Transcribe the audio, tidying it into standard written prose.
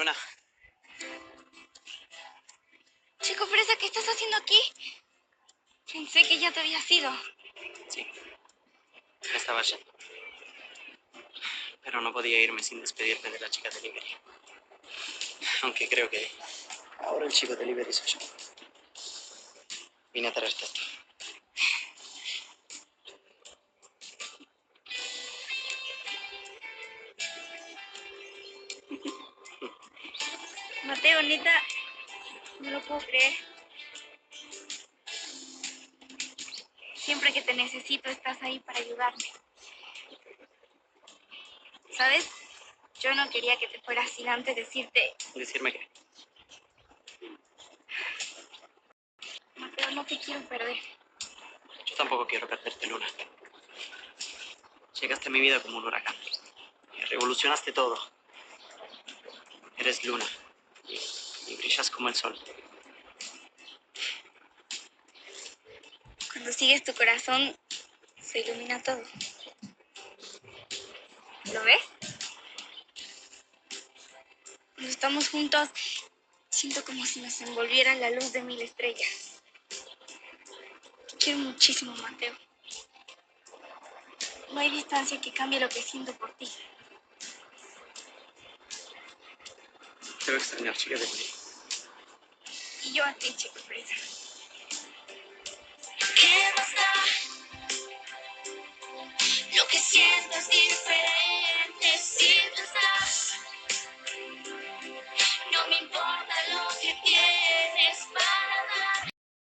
Luna. Chico fresa, ¿qué estás haciendo aquí? Pensé que ya te habías ido. Sí, me estaba yendo. Pero no podía irme sin despedirme de la chica delivery. Aunque creo que ahora el chico delivery soy yo. Vine a traerte esto. Mateo, neta, no lo puedo creer. Siempre que te necesito estás ahí para ayudarme. ¿Sabes? Yo no quería que te fueras sin antes decirte... ¿Decirme qué? Mateo, no te quiero perder. Yo tampoco quiero perderte, Luna. Llegaste a mi vida como un huracán. Y revolucionaste todo. Eres Luna. Y brillas como el sol. Cuando sigues tu corazón, se ilumina todo. ¿Lo ves? Cuando estamos juntos, siento como si nos envolviera la luz de 1000 estrellas. Te quiero muchísimo, Mateo. No hay distancia que cambie lo que siento por ti. Te voy a extrañar, chica de mí. Y yo a ti, chico fresa. ¿Qué más da? Lo que siento es diferente.